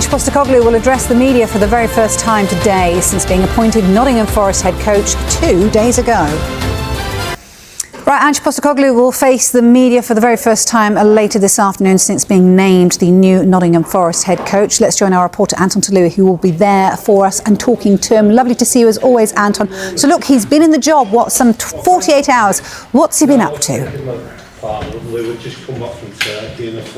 Postecoglou will address the media for the very first time today since being appointed Nottingham Forest head coach 2 days ago. Right, Ange Postecoglou will face the media for the very first time later this afternoon since being named the new Nottingham Forest head coach. Let's join our reporter Anton Tolui, who will be there for us and talking to him. Lovely to see you as always, Anton. So look, he's been in the job, some 48 hours. What's he been up to?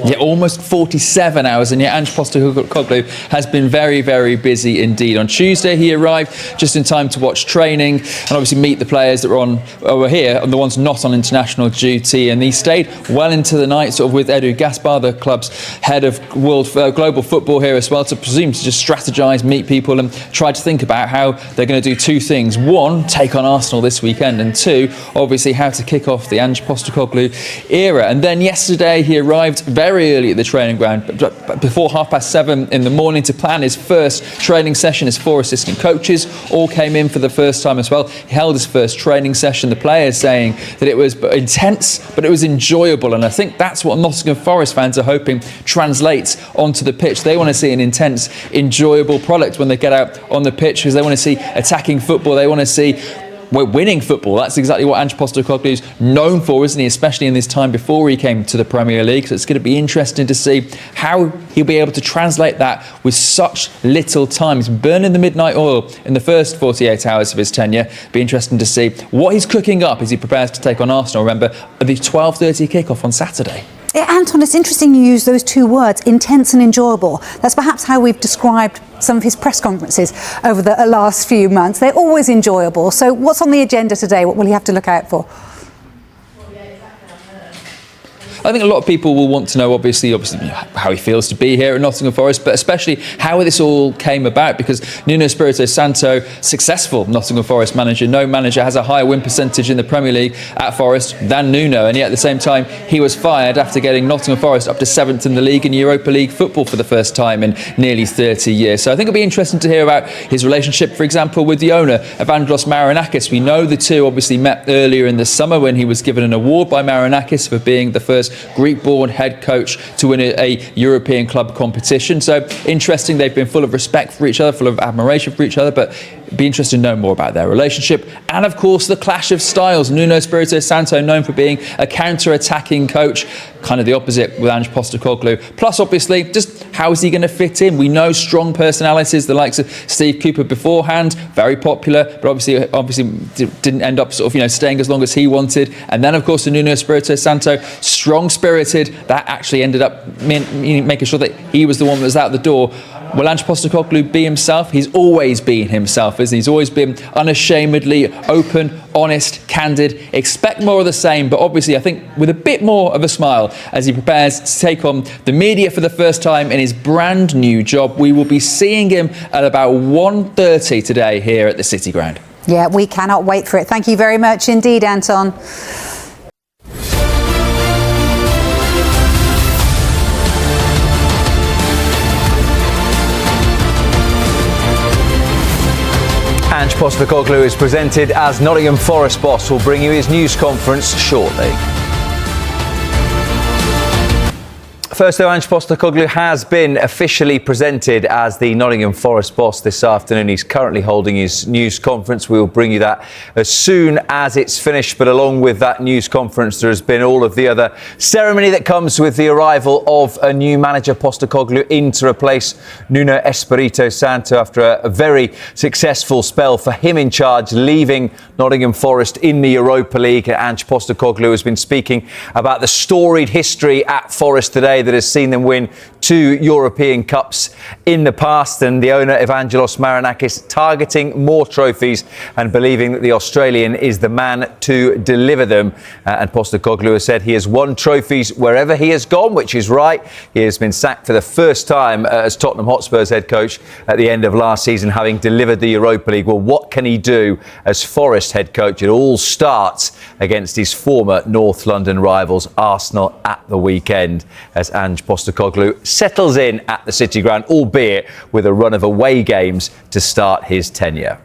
Yeah, almost 47 hours, and yet Ange Postecoglou has been very, very busy indeed. On Tuesday, he arrived just in time to watch training and obviously meet the players that were here and the ones not on international duty. And he stayed well into the night, sort of with Edu Gaspar, the club's head of global football here as well, to presume to just strategise, meet people, and try to think about how they're going to do two things: one, take on Arsenal this weekend, and two, obviously how to kick off the Ange Postecoglou era. And then yesterday he arrived very early at the training ground, before 7:30 in the morning, to plan his first training session. His 4 assistant coaches all came in for the first time as well. He held his first training session. The players saying that it was intense, but it was enjoyable, and I think that's what Nottingham Forest fans are hoping translates onto the pitch. They want to see an intense, enjoyable product when they get out on the pitch, because they want to see attacking football. They want to see winning football. That's exactly what Ange Postecoglou is known for, isn't he? Especially in this time before he came to the Premier League. So it's going to be interesting to see how he'll be able to translate that with such little time. He's burning the midnight oil in the first 48 hours of his tenure. Be interesting to see what he's cooking up as he prepares to take on Arsenal. Remember, at the 12:30 kickoff on Saturday. Yeah, Anton, it's interesting you use those two words, intense and enjoyable. That's perhaps how we've described some of his press conferences over the last few months. They're always enjoyable. So what's on the agenda today? What will he have to look out for? I think a lot of people will want to know, obviously how he feels to be here at Nottingham Forest, but especially how this all came about, because Nuno Espirito Santo, successful Nottingham Forest manager, no manager has a higher win percentage in the Premier League at Forest than Nuno, and yet at the same time he was fired after getting Nottingham Forest up to 7th in the league in Europa League football for the first time in nearly 30 years. So I think it'll be interesting to hear about his relationship, for example, with the owner, Evangelos Marinakis. We know the two obviously met earlier in the summer when he was given an award by Marinakis for being the first Greek-born head coach to win a European club competition. So interesting, they've been full of respect for each other, full of admiration for each other, but it'd be interesting to know more about their relationship. And of course, the clash of styles. Nuno Espirito Santo, known for being a counter-attacking coach, kind of the opposite with Ange Postecoglou. Plus, obviously, just how is he going to fit in? We know strong personalities, the likes of Steve Cooper beforehand, very popular, but obviously didn't end up staying as long as he wanted. And then, of course, the Nuno Espirito Santo, strong-spirited, that actually ended up making sure that he was the one that was out the door. Will Ange Postecoglou be himself? He's always been himself, isn't he? He's always been unashamedly open, honest, candid. Expect more of the same, but obviously I think with a bit more of a smile as he prepares to take on the media for the first time in his brand new job. We will be seeing him at about 1:30 today here at the City Ground. Yeah, we cannot wait for it. Thank you very much indeed, Anton. Ange Postecoglou is presented as Nottingham Forest boss. Will bring you his news conference shortly. First, though, Ange Postecoglou has been officially presented as the Nottingham Forest boss this afternoon. He's currently holding his news conference. We will bring you that as soon as it's finished. But along with that news conference, there has been all of the other ceremony that comes with the arrival of a new manager, Postecoglou, in to replace Nuno Espirito Santo after a very successful spell for him in charge, leaving Nottingham Forest in the Europa League. Ange Postecoglou has been speaking about the storied history at Forest today that has seen them win 2 European Cups in the past, and the owner Evangelos Marinakis targeting more trophies and believing that the Australian is the man to deliver them. And Postecoglou has said he has won trophies wherever he has gone, which is right. He has been sacked for the first time as Tottenham Hotspur's head coach at the end of last season, having delivered the Europa League. Well, what can he do as Forest head coach? It all starts against his former North London rivals, Arsenal, at the weekend, as Ange Postecoglou settles in at the City Ground, albeit with a run of away games to start his tenure.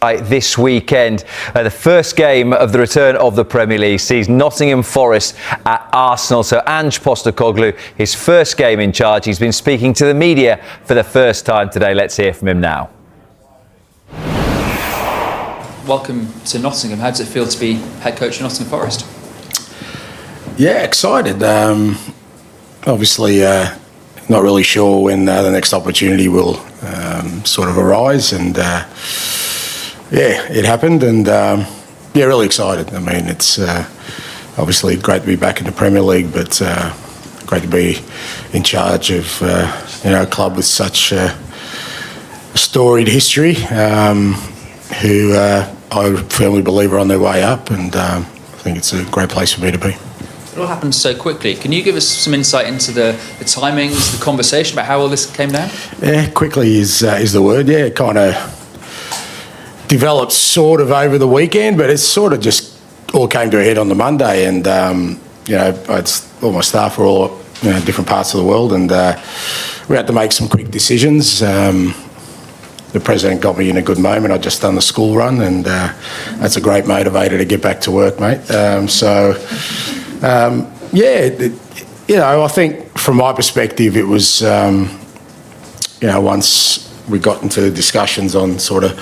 This weekend, the first game of the return of the Premier League sees Nottingham Forest at Arsenal. So Ange Postecoglou, his first game in charge. He's been speaking to the media for the first time today. Let's hear from him now. Welcome to Nottingham. How does it feel to be head coach of Nottingham Forest? Yeah, excited. Obviously, not really sure when the next opportunity will sort of arise, and yeah, it happened, and yeah, really excited. I mean, it's obviously great to be back in the Premier League, but great to be in charge of a club with such a storied history, who I firmly believe are on their way up, and I think it's a great place for me to be. It all happened so quickly. Can you give us some insight into the timings, the conversation about how all this came down? Yeah, quickly is the word. Yeah, it kind of developed sort of over the weekend, but it sort of just all came to a head on the Monday, and all my staff were all different parts of the world, and we had to make some quick decisions. The president got me in a good moment. I'd just done the school run, and that's a great motivator to get back to work, mate. I think from my perspective, it was once we got into discussions on sort of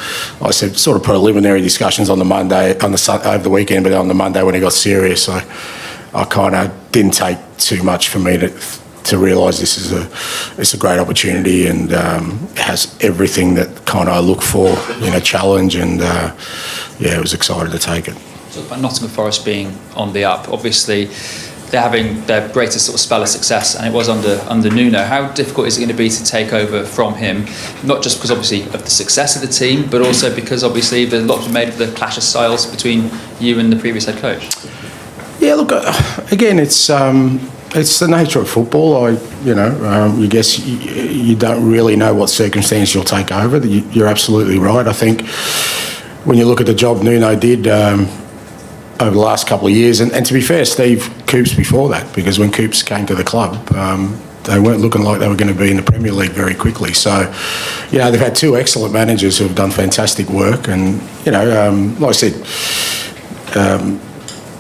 preliminary discussions on the Monday, over the weekend, but on the Monday when it got serious, I kind of didn't take too much for me to realise it's a great opportunity, and it has everything that kind of I look for in a challenge, and I was excited to take it. Talk about Nottingham Forest being on the up. Obviously, they're having their greatest sort of spell of success, and it was under Nuno. How difficult is it going to be to take over from him? Not just because obviously of the success of the team, but also because obviously there's lots made of the clash of styles between you and the previous head coach. Yeah, look, again, it's the nature of football. I guess you don't really know what circumstance you'll take over. You're absolutely right. I think when you look at the job Nuno did over the last couple of years, and to be fair, Steve Coops before that, because when Coops came to the club, they weren't looking like they were going to be in the Premier League very quickly. So, they've had two excellent managers who have done fantastic work, and like I said,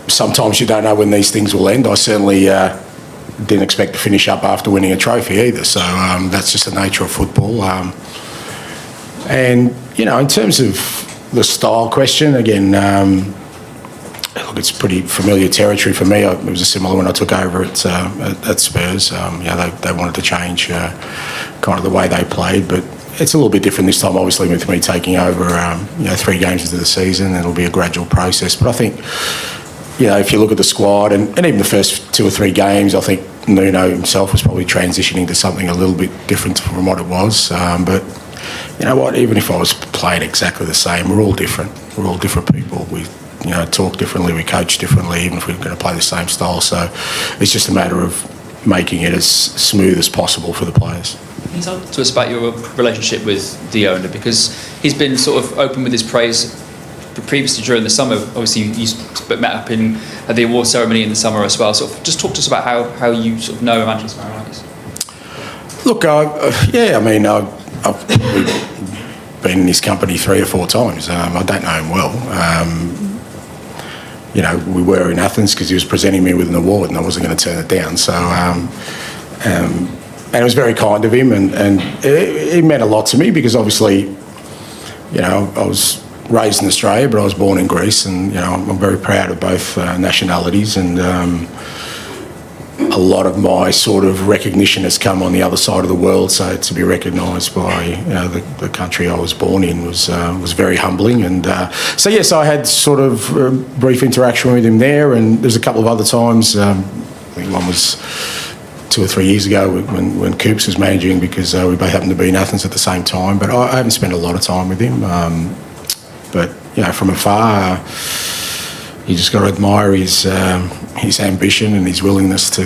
sometimes you don't know when these things will end. I certainly didn't expect to finish up after winning a trophy either. So that's just the nature of football. And in terms of the style question, again, look, it's pretty familiar territory for me. It was a similar when I took over at Spurs. They wanted to change kind of the way they played, but it's a little bit different this time, obviously, with me taking over 3 games into the season. It'll be a gradual process, but I think if you look at the squad and even the first 2 or 3 games, I think Nuno himself was probably transitioning to something a little bit different from what it was. But you know what, even if I was playing exactly the same, we're all different. We're all different people. We talk differently, we coach differently, even if we're going to play the same style. So it's just a matter of making it as smooth as possible for the players. Can you talk to us about your relationship with the owner? Because he's been sort of open with his praise previously during the summer. Obviously, you met up at the award ceremony in the summer as well. So just talk to us about how you sort of know Evangelos Marinakis. Look, I've been in his company 3 or 4 times. I don't know him well. We were in Athens because he was presenting me with an award and I wasn't going to turn it down. So, and it was very kind of him, and it meant a lot to me because obviously, I was raised in Australia, but I was born in Greece, and I'm very proud of both nationalities, and a lot of my sort of recognition has come on the other side of the world. So to be recognised by the country I was born in was very humbling, and so yes, I had sort of a brief interaction with him there, and there's a couple of other times. I think one was 2 or 3 years ago when Coops was managing, because we both happened to be in Athens at the same time. But I haven't spent a lot of time with him. But from afar, you just got to admire his ambition and his willingness to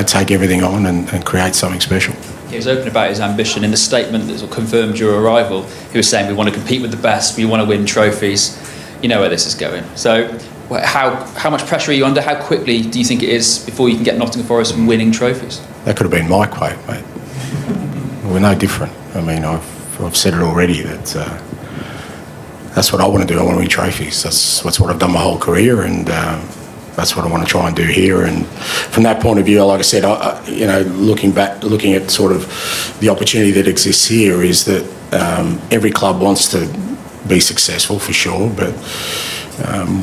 take everything on and create something special. He was open about his ambition in the statement that sort of confirmed your arrival. He was saying, we want to compete with the best, we want to win trophies. You know where this is going. So how much pressure are you under? How quickly do you think it is before you can get Nottingham Forest from winning trophies? That could have been my quote, mate. We're no different. I mean, I've said it already that that's what I want to do. I want to win trophies. That's what I've done my whole career, and that's what I want to try and do here. And from that point of view, like I said, looking at sort of the opportunity that exists here, is that every club wants to be successful for sure, but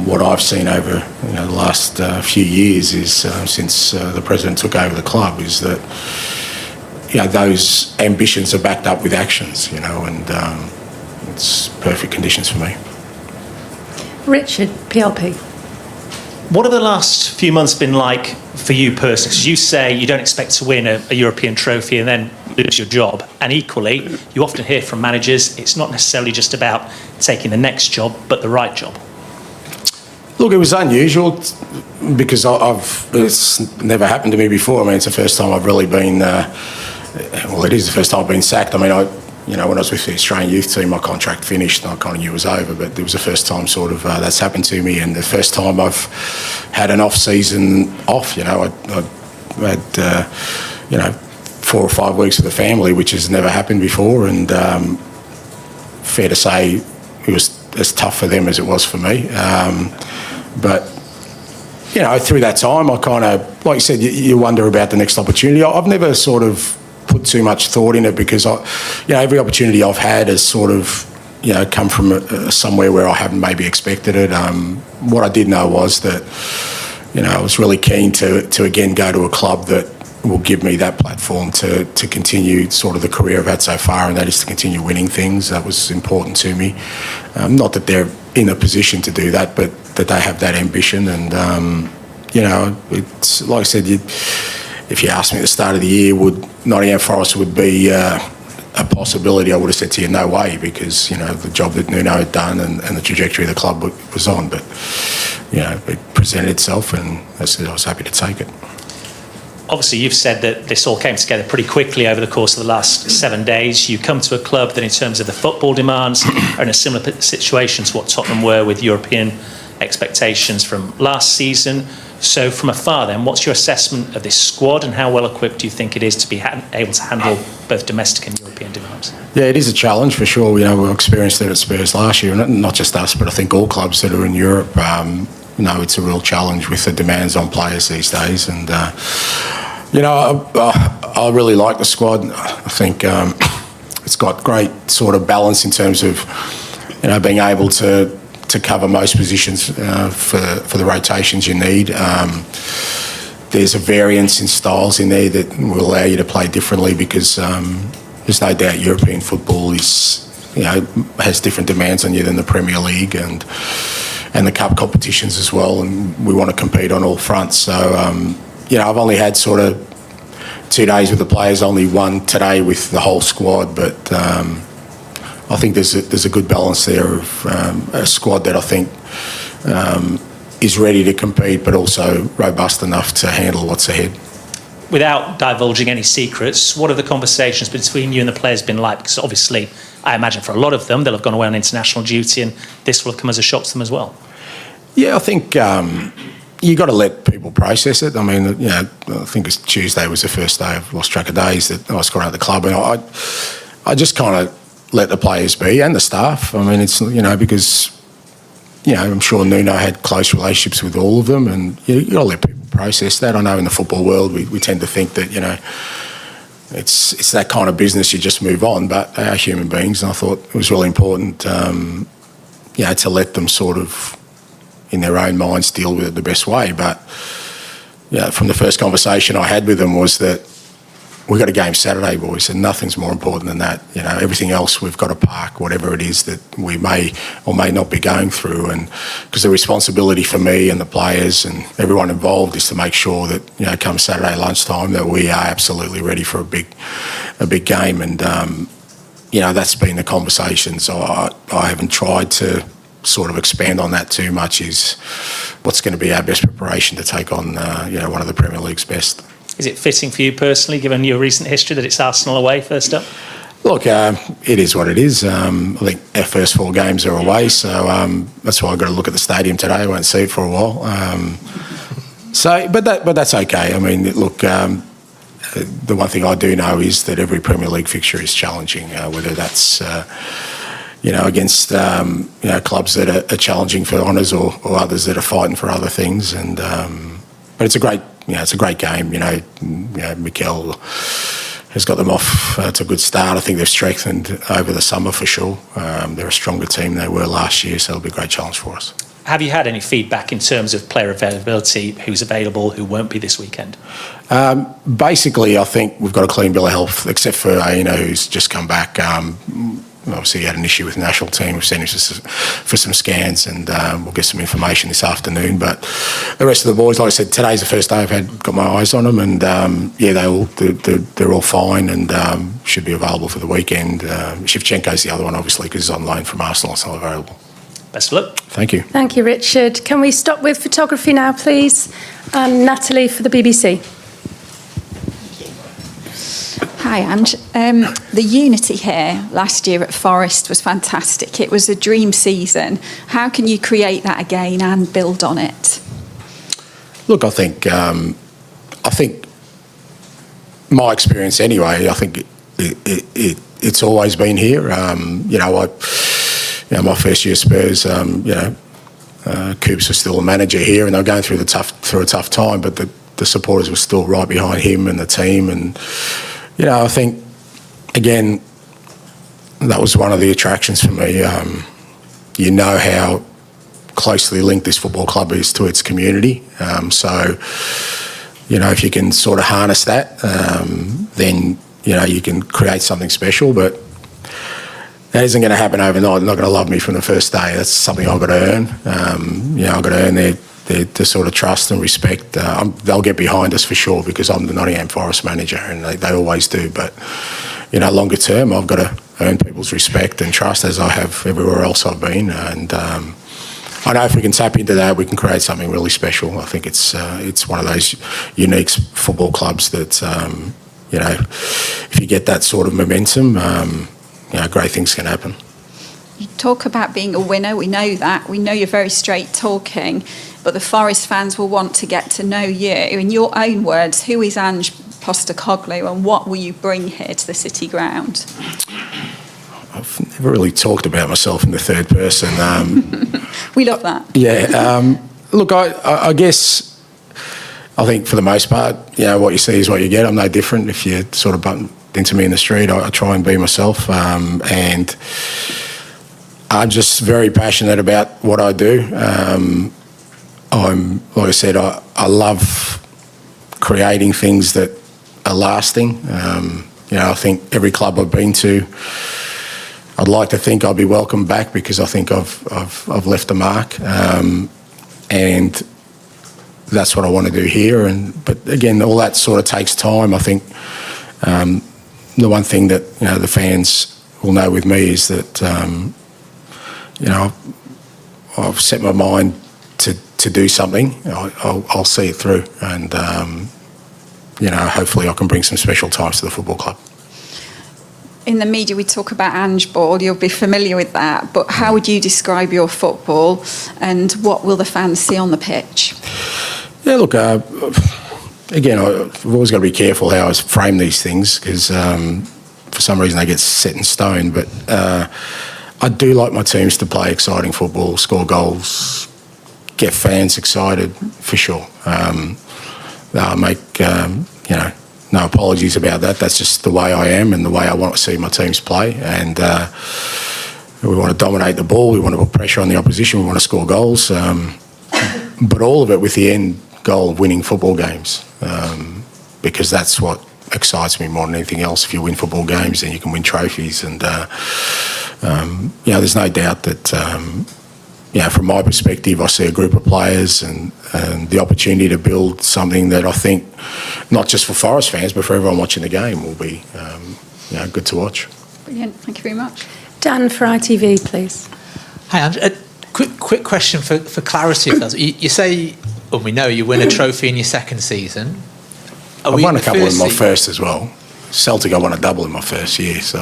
what I've seen over the last few years is since the president took over the club, is that those ambitions are backed up with actions, and it's perfect conditions for me. Richard, PLP. What have the last few months been like for you personally? Because you say you don't expect to win a European trophy and then lose your job. And equally, you often hear from managers, it's not necessarily just about taking the next job, but the right job. Look, it was unusual because it's never happened to me before. I mean, it's the first time I've really been, it is the first time I've been sacked. I mean, when I was with the Australian youth team, my contract finished and I kind of knew it was over, but it was the first time sort of that's happened to me, and the first time I've had an off-season off. I had 4 or 5 weeks with the family, which has never happened before, and fair to say it was as tough for them as it was for me. But through that time, I kind of, like you said, you wonder about the next opportunity. I've never sort of put too much thought in it, because every opportunity I've had has sort of come from somewhere where I haven't maybe expected it. What I did know was that I was really keen to again go to a club that will give me that platform to continue sort of the career I've had so far, and that is to continue winning things. That was important to me. Not that they're in a position to do that, but that they have that ambition. And it's like I said, if you asked me at the start of the year, would Nottingham Forest would be a possibility, I would have said to you, no way, because the job that Nuno had done and the trajectory the club was on. But it presented itself, and I said I was happy to take it. Obviously, you've said that this all came together pretty quickly over the course of the last 7 days. You come to a club that, in terms of the football demands, are in a similar situation to what Tottenham were with European expectations from last season. So from afar then, what's your assessment of this squad, and how well equipped do you think it is to be able to handle both domestic and European demands? Yeah, it is a challenge for sure. We experienced that at Spurs last year, and not just us, but I think all clubs that are in Europe. It's a real challenge with the demands on players these days. And, I really like the squad. I think it's got great sort of balance in terms of, being able to cover most positions for the rotations you need. There's a variance in styles in there that will allow you to play differently, because there's no doubt European football has different demands on you than the Premier League and the cup competitions as well, and we want to compete on all fronts. So, I've only had sort of 2 days with the players, only one today with the whole squad, but I think there's a good balance there of a squad that I think is ready to compete, but also robust enough to handle what's ahead. Without divulging any secrets, what have the conversations between you and the players been like? Because obviously, I imagine for a lot of them, they'll have gone away on international duty, and this will have come as a shock to them as well. Yeah, I think you got to let people process it. I mean, I think it's Tuesday was the first day, I've lost track of days, that I was got out of the club, and I just kind of let the players be, and the staff. I mean, it's, because, I'm sure Nuno had close relationships with all of them, and you got to let people process that. I know in the football world we tend to think that, it's that kind of business, you just move on, but they are human beings, and I thought it was really important, to let them sort of, in their own minds, deal with it the best way. But, from the first conversation I had with them was that we've got a game Saturday, boys, and nothing's more important than that. Everything else we've got to park, whatever it is that we may or may not be going through. And because the responsibility for me and the players and everyone involved is to make sure that, come Saturday lunchtime, that we are absolutely ready for a big game. And, that's been the conversation. So I haven't tried to sort of expand on that too much. Is what's going to be our best preparation to take on, one of the Premier League's best. Is it fitting for you personally, given your recent history, that it's Arsenal away first up? Look, it is what it is. I think our first 4 games are away, so that's why I've got to look at the stadium today. I won't see it for a while. But that's okay. I mean, look, the one thing I do know is that every Premier League fixture is challenging, whether that's against clubs that are challenging for honours or others that are fighting for other things. And but it's a great game. Mikel has got them off to a good start. I think they've strengthened over the summer for sure. They're a stronger team than they were last year, so it'll be a great challenge for us. Have you had any feedback in terms of player availability, who's available, who won't be this weekend? Basically, I think we've got a clean bill of health, except for who's just come back. Obviously, he had an issue with the national team. We've sent him for some scans, and we'll get some information this afternoon. But the rest of the boys, like I said, today's the first day I've got my eyes on them, and they're all fine and should be available for the weekend. Shevchenko's the other one, obviously, because he's on loan from Arsenal. It's not available. Best of luck. Thank you. Thank you, Richard. Can we stop with photography now, please? And Natalie for the BBC. Hi, Ange. The unity here last year at Forest was fantastic. It was a dream season. How can you create that again and build on it? Look, I think my experience anyway. I think it's always been here. My first year at Spurs, Coops was still a manager here, and they were going through a tough time, but the supporters were still right behind him and the team. And I think again that was one of the attractions for me. How closely linked this football club is to its community. So if you can sort of harness that, then you can create something special. But that isn't going to happen overnight. They're not going to love me from the first day. That's something I've got to earn. I've got to earn their sort of trust and respect. They'll get behind us for sure because I'm the Nottingham Forest manager, and they always do. But longer term, I've got to earn people's respect and trust as I have everywhere else I've been. And I know if we can tap into that, we can create something really special. I think it's one of those unique football clubs that if you get that sort of momentum. Great things can happen. You talk about being a winner. We know that. We know you're very straight talking, but the Forest fans will want to get to know you. In your own words, who is Ange Postecoglou and what will you bring here to the City ground? I've never really talked about myself in the third person. We love that. Yeah. Look, I guess I think for the most part, what you see is what you get. I'm no different. If you sort of bump into me in the street, I try and be myself, and I'm just very passionate about what I do. I'm, like I said, I love creating things that are lasting. I think every club I've been to, I'd like to think I'll be welcomed back because I think I've left a mark, and that's what I want to do here. But again, all that sort of takes time. I think the one thing that the fans will know with me is that I've set my mind to do something. I'll see it through, and hopefully I can bring some special times to the football club. In the media, we talk about Angeball. You'll be familiar with that. But how would you describe your football, and what will the fans see on the pitch? Yeah, look. Again, I've always got to be careful how I frame these things because for some reason they get set in stone. But I do like my teams to play exciting football, score goals, get fans excited for sure. I'll make no apologies about that. That's just the way I am and the way I want to see my teams play. And we want to dominate the ball. We want to put pressure on the opposition. We want to score goals. But all of it with the end goal of winning football games, because that's what excites me more than anything else. If you win football games, then you can win trophies, and there's no doubt that from my perspective, I see a group of players and the opportunity to build something that I think, not just for Forest fans, but for everyone watching the game, will be good to watch. Brilliant. Thank you very much. Dan for ITV, please. Hi, Ange. A quick question for clarity. You say, and we know you win a trophy in your second season. I won a couple in my first as well. Celtic, I won a double in my first year. So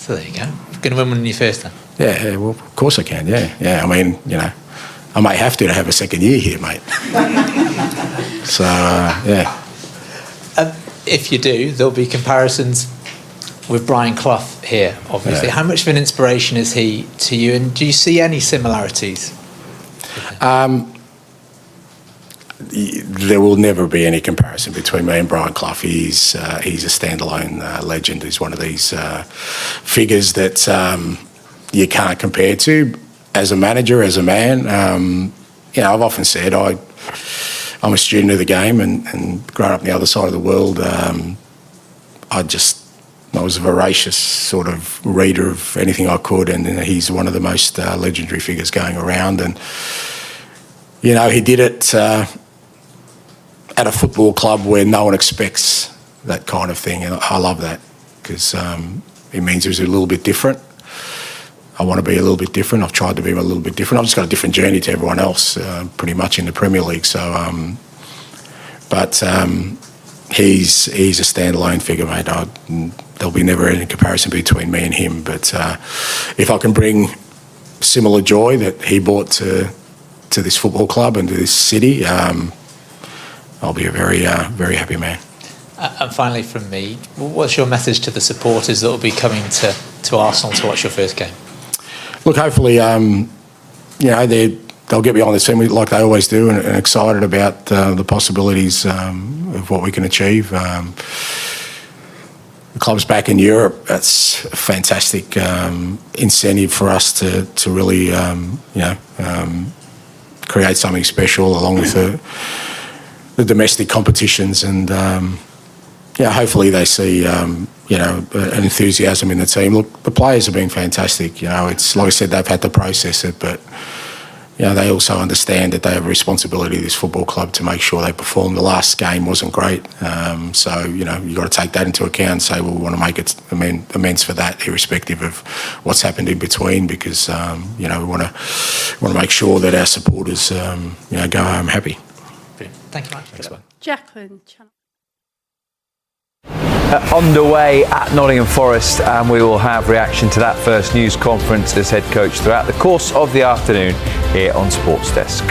there you go. Going to win one in your first then? Yeah, well, of course I can. Yeah. I mean, I may have to have a second year here, mate. So yeah. If you do, there'll be comparisons with Brian Clough here, obviously. How much of an inspiration is he to you, and do you see any similarities? There will never be any comparison between me and Brian Clough. He's a standalone legend. He's one of these figures that you can't compare to as a manager, as a man. I've often said I'm a student of the game, and growing up on the other side of the world, I was a voracious sort of reader of anything I could, and he's one of the most legendary figures going around. And he did it at a football club where no one expects that kind of thing, and I love that because it means it was a little bit different. I want to be a little bit different. I've tried to be a little bit different. I've just got a different journey to everyone else, pretty much in the Premier League. So, he's a standalone figure, mate. There'll be never any comparison between me and him. But if I can bring similar joy that he brought to this football club and to this city, I'll be a very happy man. And finally, from me, what's your message to the supporters that will be coming to Arsenal to watch your first game? Look, hopefully, they'll get behind the scene like they always do, and excited about the possibilities of what we can achieve. The club's back in Europe. That's a fantastic incentive for us to really, create something special along with the domestic competitions, and hopefully they see an enthusiasm in the team. Look, the players have been fantastic. It's like I said, they've had to process it, but they also understand that they have a responsibility to this football club to make sure they perform. The last game wasn't great, so you've got to take that into account and say, well, we want to make it amends for that, irrespective of what's happened in between, because we want to make sure that our supporters go home happy. Brilliant. Thank you much. Thanks, mate. Jacqueline. Underway at Nottingham Forest, and we will have reaction to that first news conference as head coach throughout the course of the afternoon here on Sports Desk.